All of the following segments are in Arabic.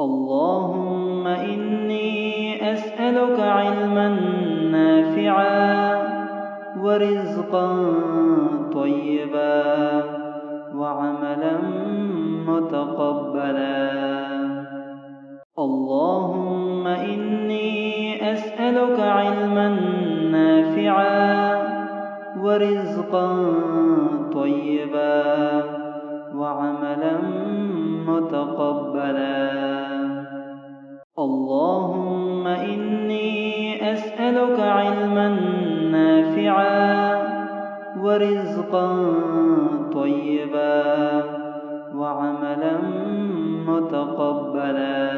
اللهم إني أسألك علما نافعا ورزقا طيبا وعملا متقبلا. اللهم إني أسألك علما نافعا ورزقا طيبا وعملا متقبلا. اللهم إني أسألك علما نافعا ورزقا طيبا وعملا متقبلا.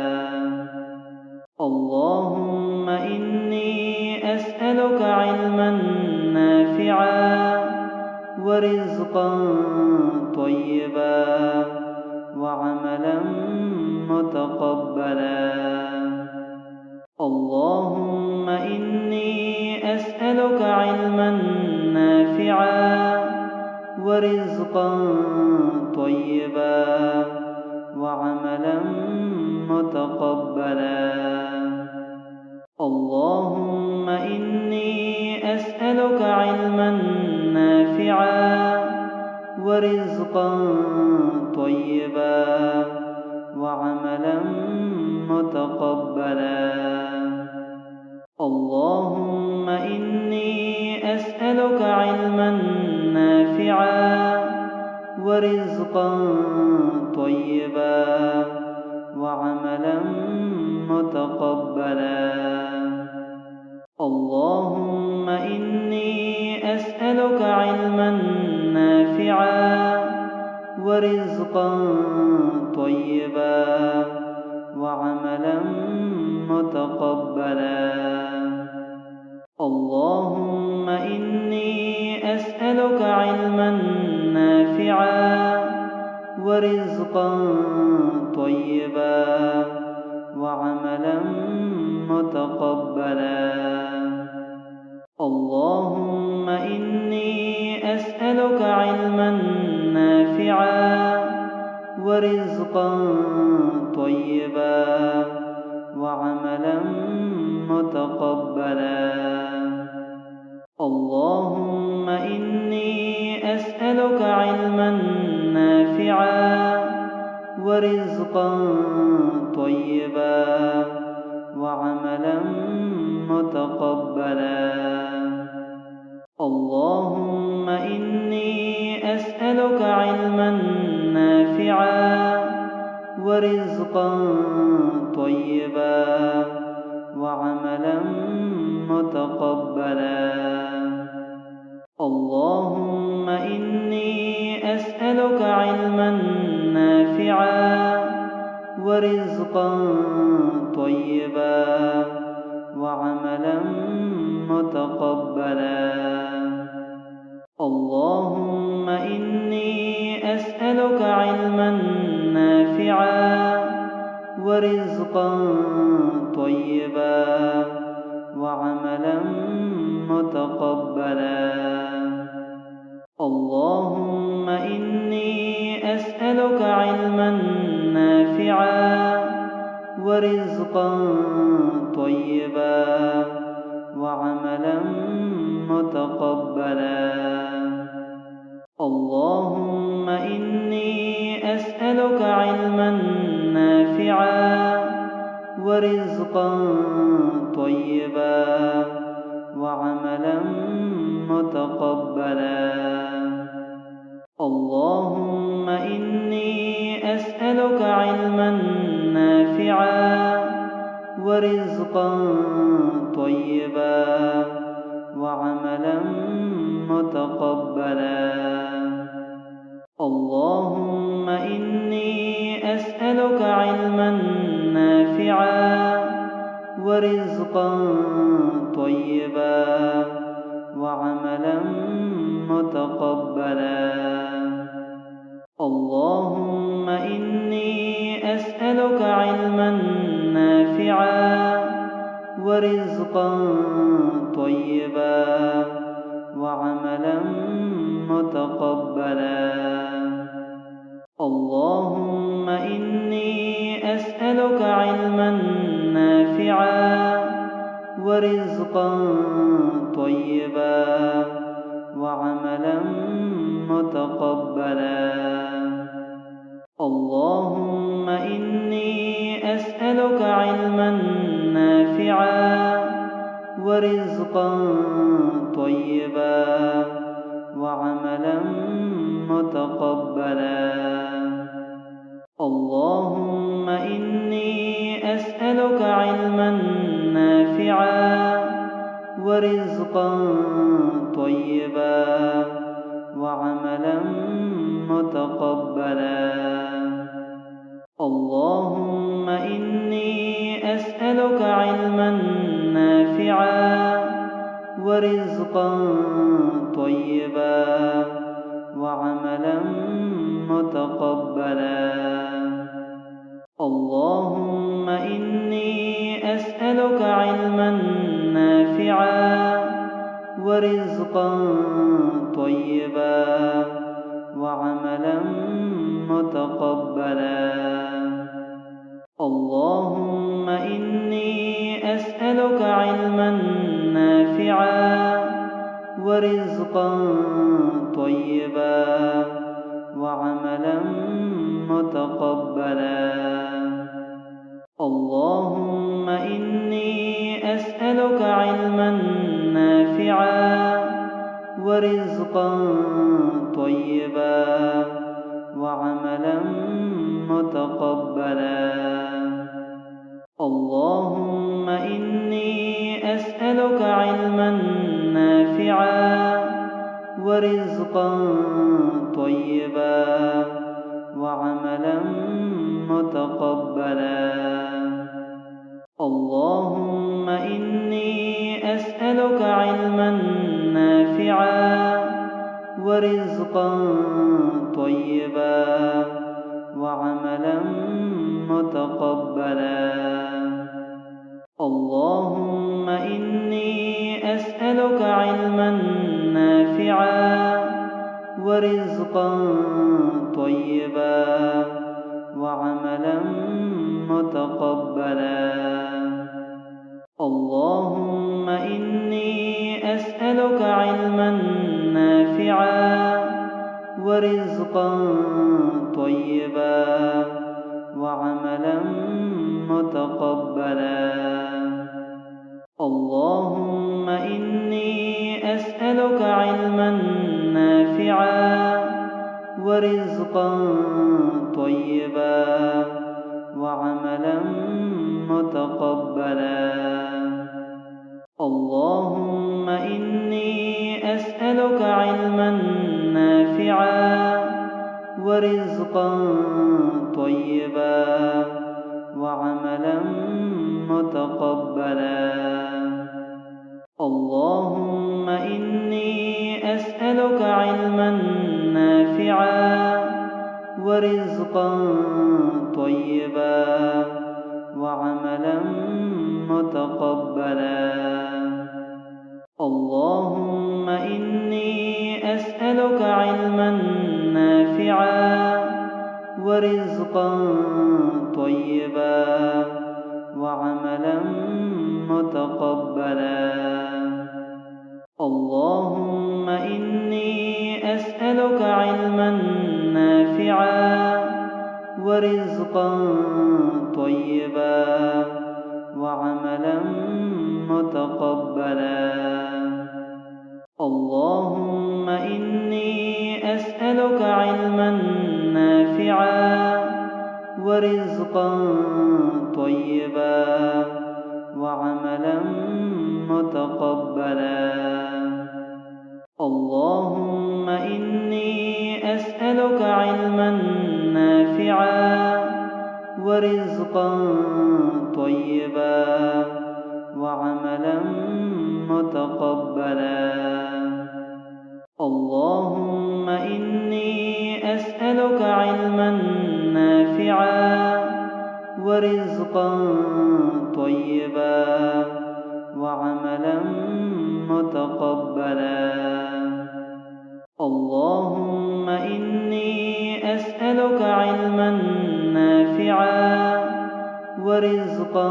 اللهم إني أسألك علما نافعا ورزقا طيبا وعملا متقبلا. اللهم إني أسألك علما نافعا ورزقا طيبا وعملا متقبلا. اللهم إني أسألك علما نافعا ورزقا طيبا وعملا متقبلا. اللهم إني أسألك علما نافعا ورزقا طيبا وعملا متقبلا. اللهم إني أسألك علما نافعا ورزقا طيبا وعملا متقبلا. اللهم إني أسألك علما نافعا ورزقا طيبا وعملا متقبلا. اللهم إني أسألك علما نافعا ورزقا طيبا وعملا متقبلا. اللهم إني أسألك علما نافعا ورزقا طيبا وعملا متقبلا. اللهم إني أسألك علما نافعا ورزقا طيبا وعملا متقبلا. اللهم إني أسألك علما نافعا ورزقا طيبا وعملا متقبلا. اللهم إني أسألك علما نافعا ورزقا طيبا وعملا متقبلا. اللهم إني أسألك علما نافعا ورزقا طيبا وعملا متقبلا. اللهم إني أسألك علما نافعا ورزقا طيبا وعملا متقبلا. اللهم إني أسألك علما نافعا ورزقا طيبا وعملا متقبلا. اللهم إني أسألك علما نافعا ورزقا طيبا وعملا متقبلا. اللهم إني أسألك علما نافعا ورزقا طيبا وعملا متقبلا. اللهم إني أسألك أسألك علما نافعا ورزقا طيبا وعملا متقبلا. اللهم إني أسألك علما نافعا ورزقا طيبا وعملا متقبلا. اللهم إني أسألك علما نافعا ورزقا طيبا وعملا متقبلا. اللهم إني أسألك علما نافعا ورزقا طيبا وعملا متقبلا. اللهم إني أسألك علما نافعا ورزقا طيبا وعملا متقبلا. اللهم إني أسألك علما نافعا ورزقا طيبا وعملا متقبلا. اللهم إني أسألك علما نافعا ورزقا طيبا وعملا متقبلا. اللهم إني أسألك علما نافعا ورزقا طيبا وعملا متقبلا. اللهم إني أسألك علما نافعا ورزقا طيبا وعملا متقبلا. اللهم إني أسألك علما نافعا ورزقا طيبا وعملا متقبلا. اللهم إني أسألك علما نافعا ورزقا طيبا وعملا متقبلا. اللهم إني أسألك علما نافعا ورزقا طيبا وعملا متقبلا. اللهم إني أسألك علما نافعا ورزقا طيبا وعملا متقبلا. اللهم إني أسألك علما نافعا ورزقا طيبا وعملا متقبلا. اللهم إني أسألك علما نافعا ورزقا طيبا وعملا متقبلا. اللهم إني أسألك علما نافعا ورزقا طيبا وعملا متقبلا. اللهم إني أسألك علما نافعا ورزقا طيبا وعملا متقبلا. اللهم إني أسألك علما نافعا ورزقا طيبا وعملا متقبلا. اللهم إني أسألك علما نافعا ورزقا طيبا وعملا متقبلا. اللهم إني أسألك علما نافعا ورزقا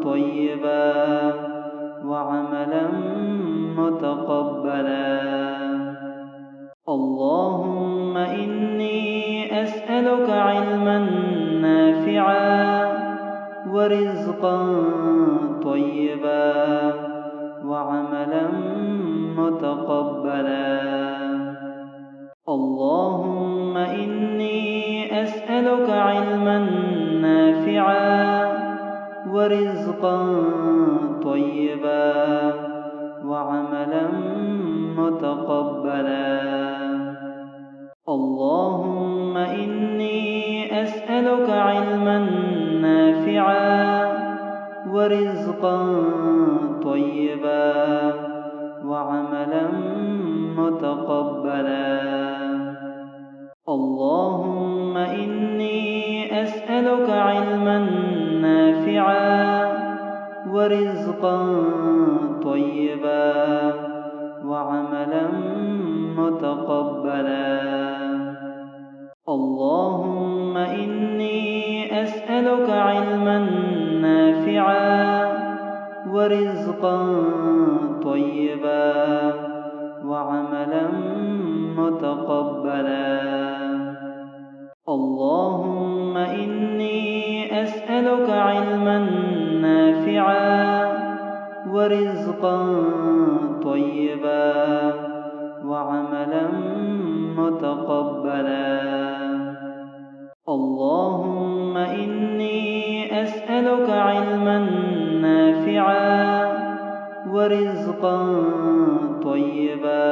طيبا وعملا متقبلا. اللهم إني أسألك علما نافعا ورزقا طيبا وعملا متقبلا. اللهم إني أسألك علما نافعا ورزقا طيبا وعملا متقبلا. اللهم إني أسألك علما نافعا ورزقا طيبا وعملا متقبلا. اللهم إني أسألك علما نافعا ورزقا طيبا وعملا متقبلا. اللهم إني أسألك علما نافعا ورزقا طيبا وعملا متقبلا. اللهم إني أسألك علما نافعا ورزقا طيبا وعملا متقبلا. اللهم إني أسألك علما نافعا ورزقا طيبا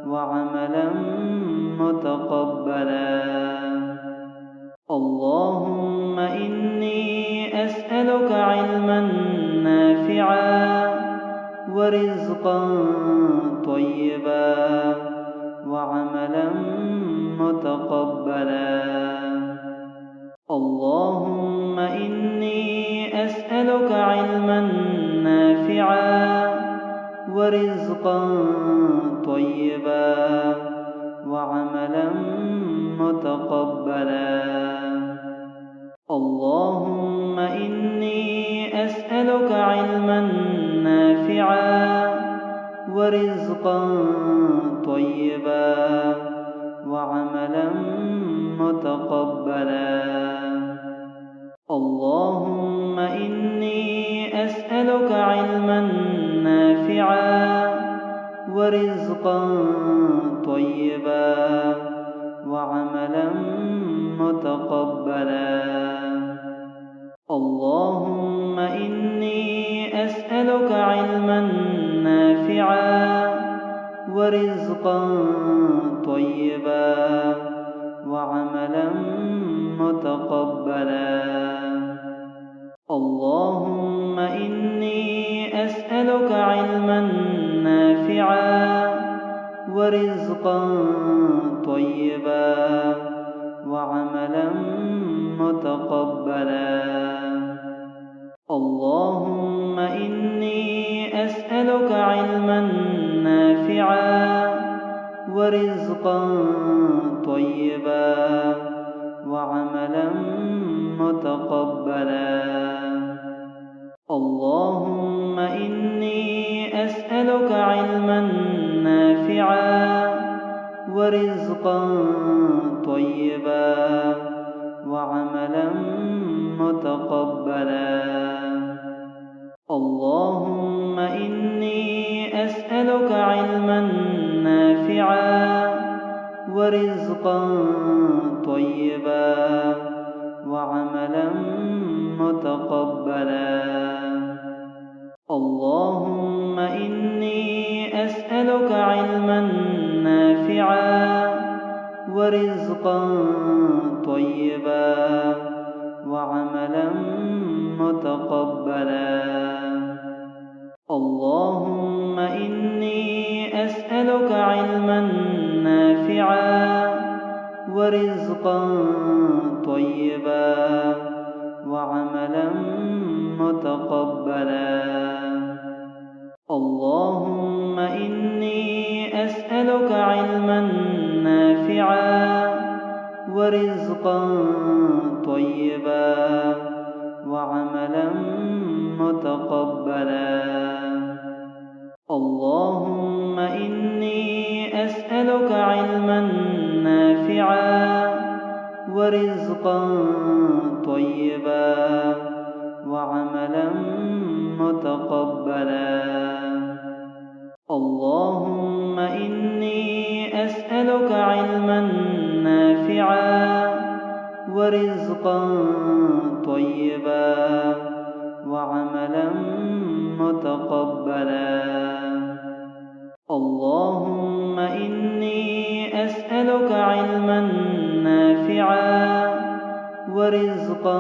وعملا متقبلا. اللهم إني أسألك علما نافعا ورزقا طيبا وعملا متقبلا. اللهم إني أسألك علما نافعا ورزقا طيبا وعملا متقبلا. اللهم إني أسألك علما نافعا ورزقا طيبا وعملا متقبلا. اللهم إني أسألك علما نافعا ورزقا طيبا وعملا متقبلا. اللهم إني أسألك علما نافعا ورزقا طيبا وعملا متقبلا. اللهم إني أسألك علما نافعا ورزقا طيبا وعملا متقبلا. اللهم إني أسألك علما نافعا ورزقا طيبا وعملا متقبلا. اللهم إني أسألك علما نافعا ورزقا طيبا وعملا متقبلا. اللهم إني أسألك علما نافعا ورزقا طيبا وعملا متقبلا. اللهم إني أسألك علما نافعا ورزقا طيبا وعملا متقبلا. اللهم إني أسألك علما نافعا ورزقا طيبا وعملا متقبلا. اللهم إني أسألك علما نافعا ورزقا طيبا وعملا متقبلا. اللهم إني أسألك علما نافعا ورزقا طيبا وعملا متقبلا. اللهم إني أسألك علما نافعا ورزقا طيبا وعملا متقبلا. اللهم إني أسألك علما نافعا ورزقا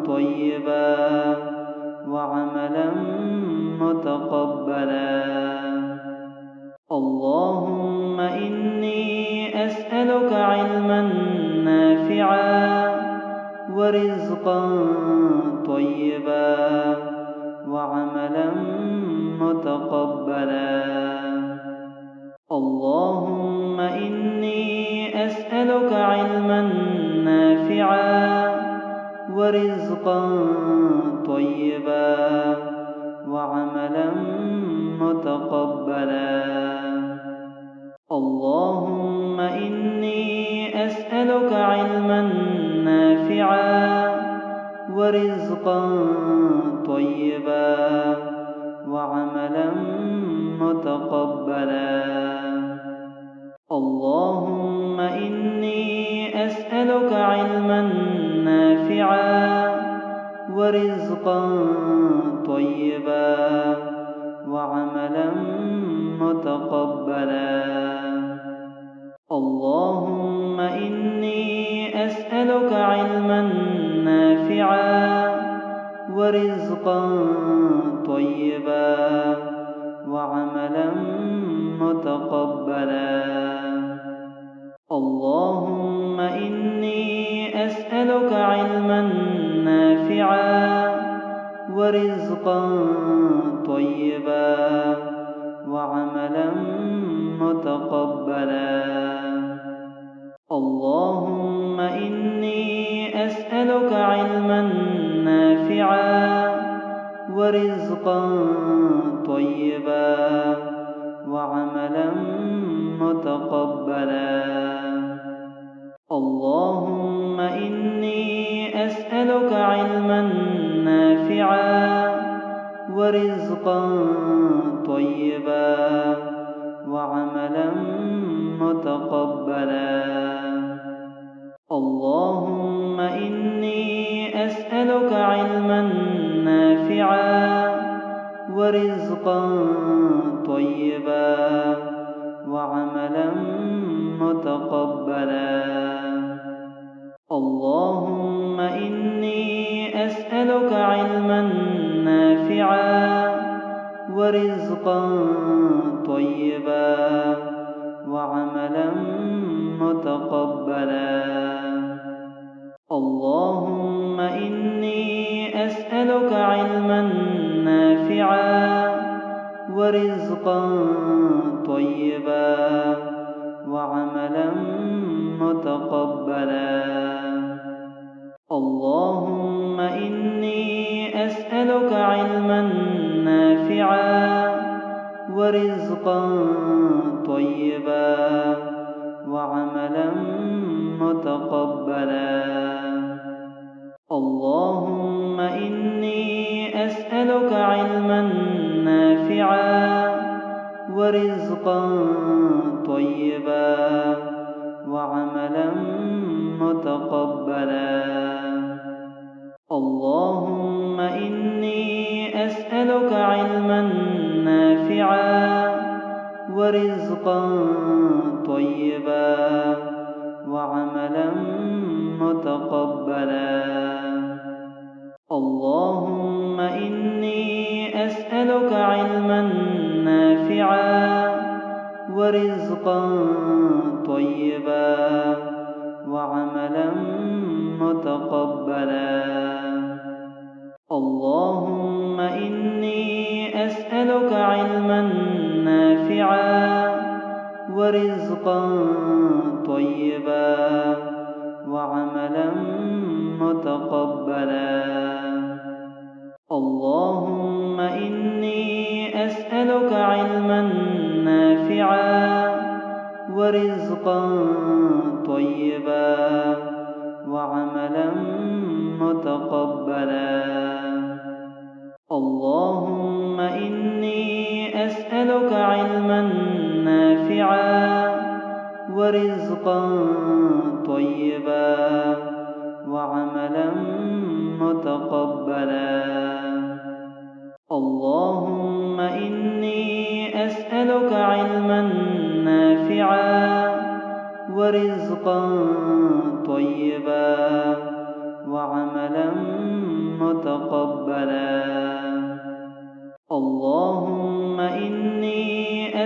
طيبا وعملا متقبلا. اللهم إني أسألك علما نافعا ورزقا طيبا وعملا متقبلا. اللهم إني أسألك علما نافعا ورزقا طيبا وعملا متقبلا. اللهم إني أسألك علما نافعا ورزقا طيبا وعملا متقبلا. اللهم إني أسألك علما نافعا ورزقا طيبا وعملا متقبلا. اللهم إني أسألك علما نافعا ورزقا طيبا وعملا متقبلا. اللهم إني أسألك علما نافعا ورزقا طيبا وعملا متقبلا. اللهم إني أسألك علما نافعا ورزقا طيبا وعملا متقبلا. اللهم إني أسألك علما نافعا ورزقا طيبا وعملا متقبلا. اللهم إني أسألك علما نافعا ورزقا طيبا وعملا متقبلا. اللهم إني أسألك علما نافعا ورزقا طيبا وعملا متقبلا. اللهم إني أسألك علما نافعا ورزقا طيبا وعملا متقبلا. اللهم إني أسألك علما نافعا ورزقا طيبا وعملا متقبلا. اللهم إني أسألك علما نافعا ورزقا طيبا وعملا متقبلا. اللهم إني أسألك علما نافعا ورزقا طيبا وعملا متقبلا. اللهم إني أسألك علما نافعا ورزقا طيبا وعملا متقبلا. اللهم إني أسألك علما نافعا ورزقا طيبا وعملا متقبلا. اللهم إني أسألك علما نافعا ورزقا طيبا وعملا متقبلا. اللهم إني أسألك علما نافعا ورزقا طيبا وعملا متقبلا. اللهم إني أسألك علما نافعا ورزقا طيبا وعملا متقبلا. اللهم إني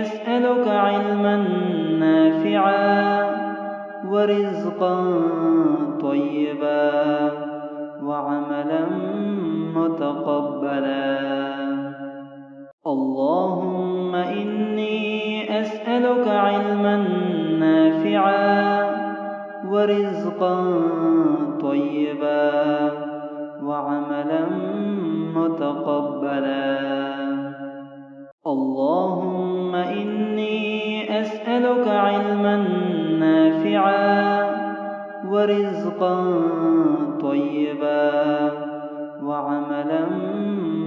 أسألك علما نافعا ورزقا طيبا وعملا متقبلا. اللهم إني أسألك علما نافعا ورزقا طيبا وعملا متقبلا. اللهم إني أسألك علما نافعا ورزقا طيبا وعملا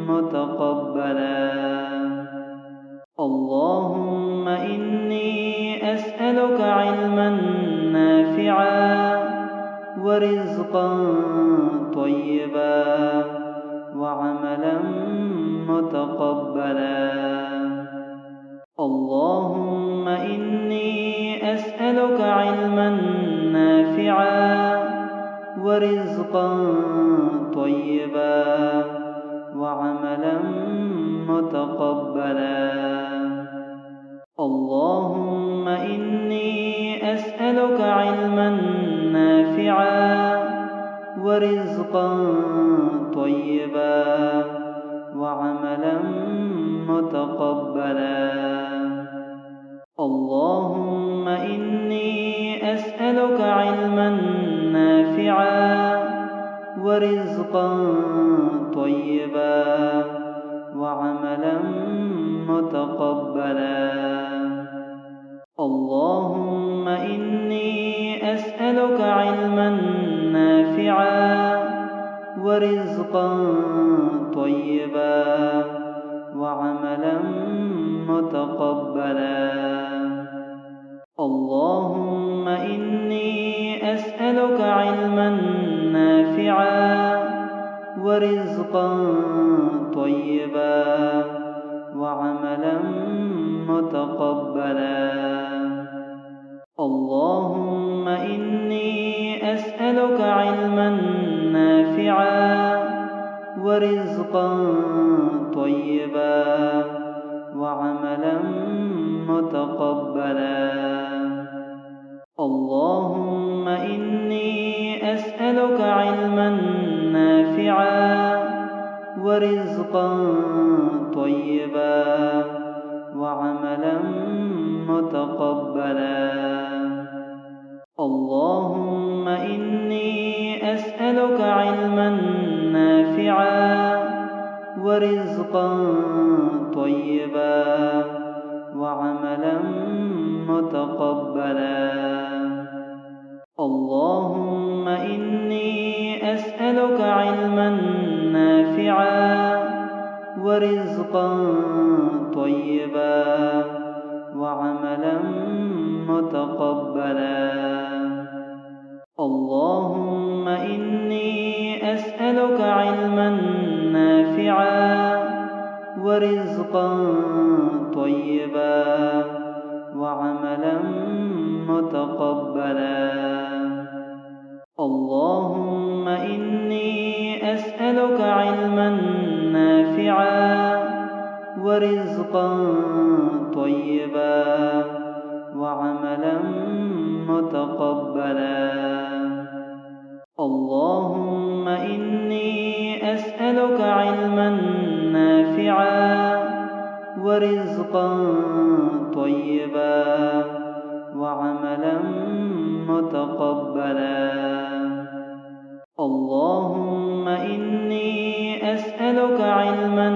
متقبلا. اللهم إني أسألك علما نافعا ورزقا طيبا وعملا متقبلا. اللهم إني أسألك علما نافعا ورزقا طيبا وعملا متقبلا. اللهم إني أسألك علما نافعا ورزقا طيبا وعملا متقبلا. اللهم إني أسألك علما نافعا ورزقا طيبا وعملا متقبلا. اللهم إني أسألك علما نافعا ورزقا طيبا وعملا متقبلا. اللهم إني أسألك علما نافعا ورزقا طيبا وعملا متقبلا. اللهم إني أسألك علما نافعا ورزقا طيبا وعملا متقبلا. اللهم إني أسألك علما نافعا ورزقا طيبا وعملا متقبلا. اللهم إني أسألك علما نافعا ورزقا طيبا وعملا متقبلا. اللهم إني أسألك علما نافعا ورزقا طيبا وعملا متقبلا. اللهم إني أسألك علما نافعا ورزقا طيبا وعملا متقبلا. اللهم إني أسألك علما نافعا ورزقا طيبا وعملا متقبلا. اللهم إني أسألك علما نافعا ورزقا طيبا وعملا متقبلا. اللهم إني أسألك أسألك علما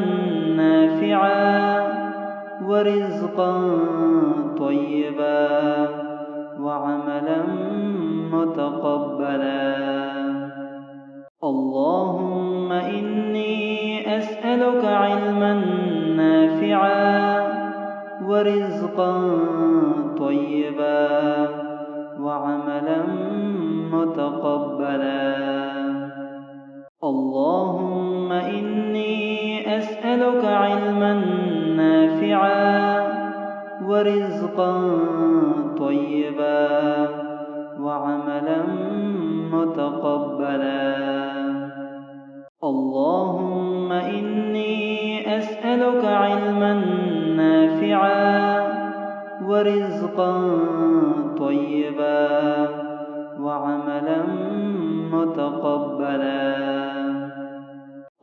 نافعا ورزقا طيبا وعملا متقبلا. اللهم إني أسألك علما نافعا ورزقا طيبا وعملا متقبلا. اللهم إني أسألك علما نافعا ورزقا طيبا وعملا متقبلا. اللهم إني أسألك علما نافعا ورزقا طيبا وعملا متقبلا.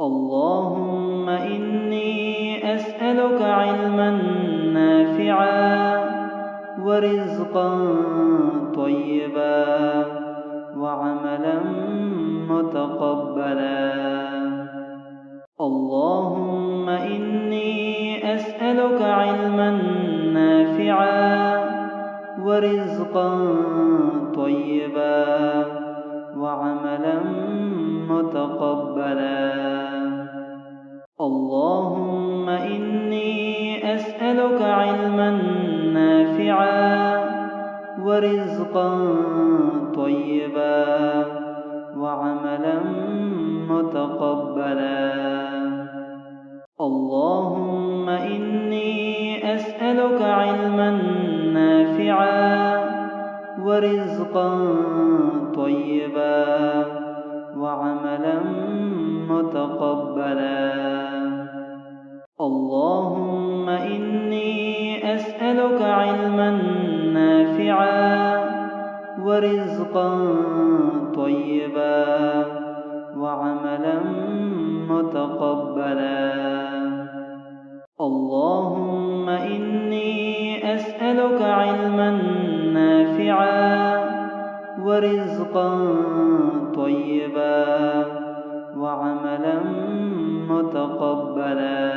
اللهم إني أسألك علما نافعا ورزقا طيبا وعملا متقبلا. اللهم إني أسألك علما نافعا ورزقا طيبا وعملا متقبلا. اللهم إني أسألك علما نافعا ورزقا طيبا وعملا متقبلا. اللهم إني أسألك علما نافعا ورزقا طيبا وعملا متقبلا. اللهم إني أسألك علما نافعا ورزقا طيبا وعملا متقبلا. اللهم إني أسألك علما نافعا ورزقا طيبا وعملا متقبلا.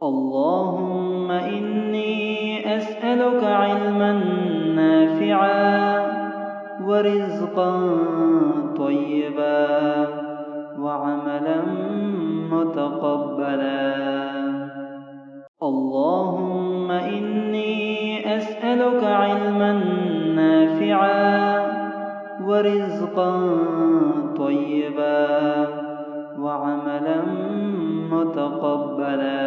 اللهم إني أسألك علما نافعا ورزقا طيبا وعملا متقبلا. اللهم إني أسألك علما نافعا ورزقا طيبا وعملا متقبلا.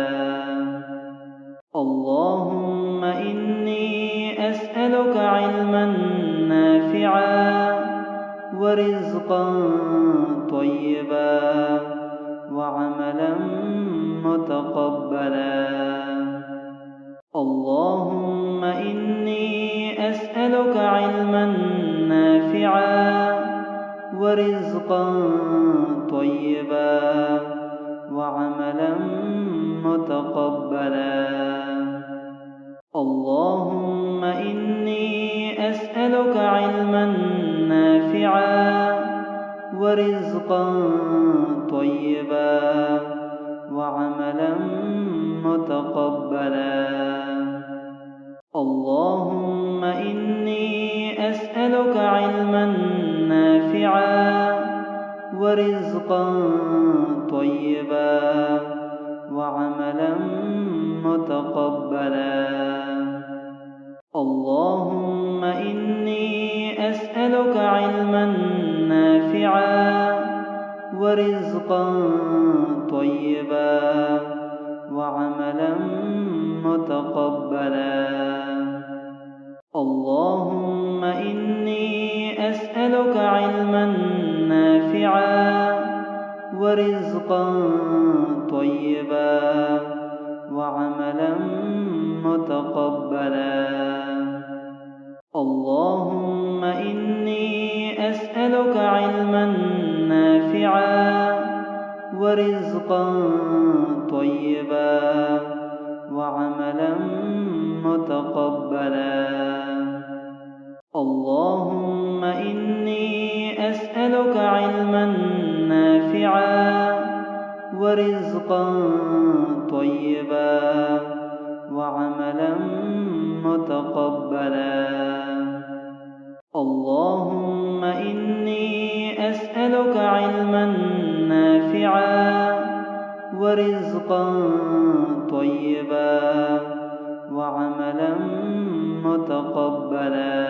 اللهم إني أسألك علما نافعا ورزقا طيبا وعملا متقبلا. اللهم إني أسألك علما نافعا ورزقا طيبا وعملا متقبلا. اللهم إني أسألك علما نافعا ورزقا طيبا وعملا متقبلا. اللهم إني أسألك علما نافعا ورزقا طيبا وعملا متقبلا. اللهم إني أسألك علما نافعا ورزقا طيبا وعملا متقبلا. اللهم إني أسألك علما نافعا ورزقا طيبا وعملا متقبلا. اللهم إني أسألك علما نافعا ورزقا طيبا وعملا متقبلا. اللهم إني أسألك علما نافعا ورزقا طيبا وعملا متقبلا. اللهم إني أسألك علما نافعا ورزقا طيبا وعملا متقبلا.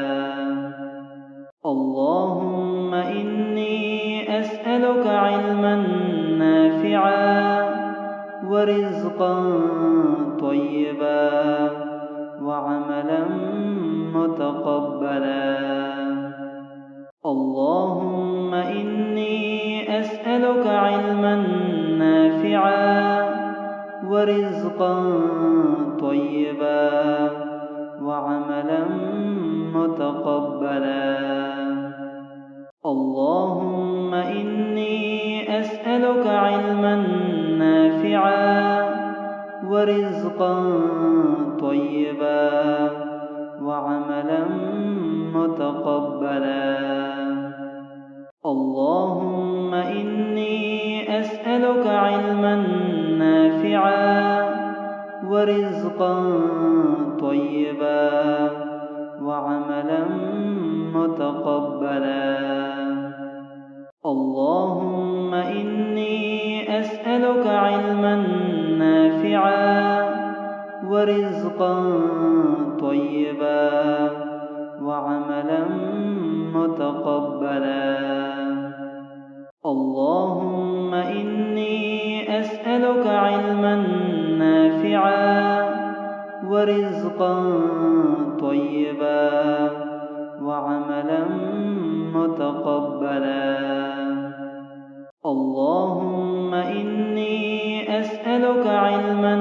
اللهم إني أسألك علما نافعا ورزقا طيبا وعملا متقبلا. اللهم إني أسألك علما نافعا ورزقا طيبا وعملا متقبلا. اللهم إني أسألك علما نافعا ورزقا طيبا وعملا متقبلا. اللهم إني أسألك علما نافعا ورزقا طيبا وعملا متقبلا. اللهم إني أسألك علما نافعا ورزقا طيبا وعملا متقبلا. اللهم إني أسألك علما نافعا ورزقا طيبا وعملا متقبلا. اللهم إني أسألك علما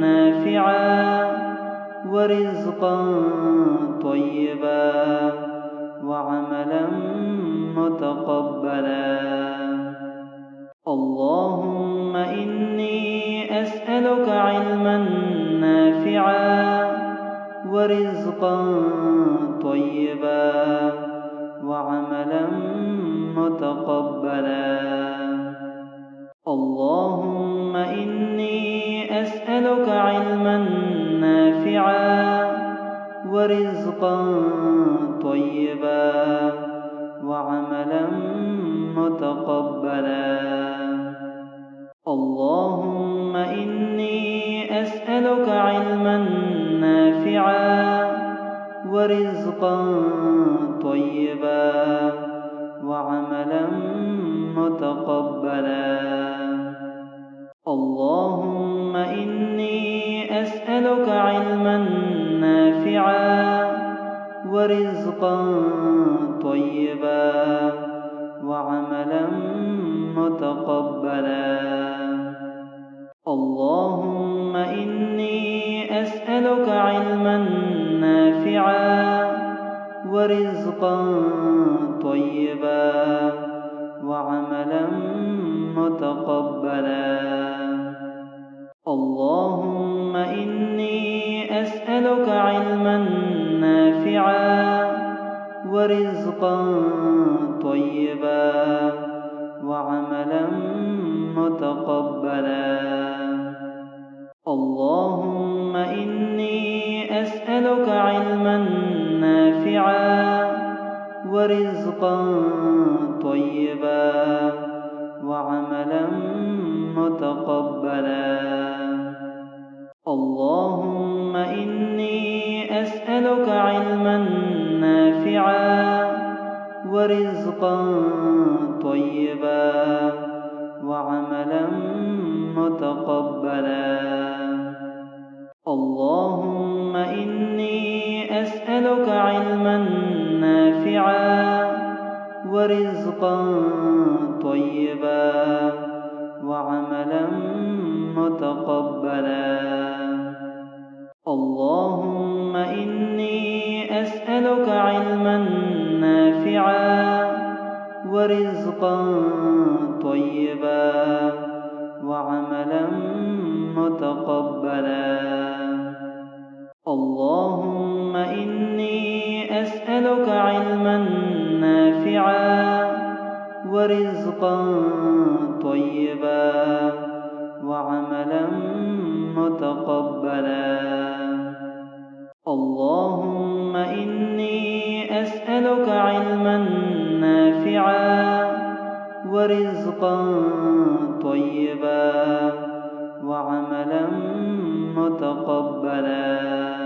نافعا ورزقا طيبا وعملا متقبلا. اللهم إني أسألك علما نافعا ورزقا طيبا وعملا متقبلا. اللهم إني أسألك علما نافعا ورزقا طيبا وعملا متقبلا. اللهم إني أسألك علما نافعا ورزقا طيبا وعملا متقبلا. اللهم إني أسألك علما نافعا ورزقا طيبا وعملا متقبلا. اللهم إني أسألك علما نافعا ورزقا طيبا وعملا متقبلا. اللهم إني أسألك علما نافعا ورزقا طيبا وعملا متقبلا. اللهم إني أسألك علما نافعا ورزقا طيبا وعملا متقبلا. اللهم إني أسألك علما نافعا ورزقا طيبا وعملا متقبلا. اللهم إني أسألك علما نافعا ورزقا طيبا وعملا متقبلا. اللهم إني أسألك علما نافعا ورزقا طيبا وعملا متقبلا. اللهم إني أسألك علما نافعا ورزقا طيبا متقبلا. اللهم إني أسألك علما نافعا ورزقا طيبا وعملا متقبلا.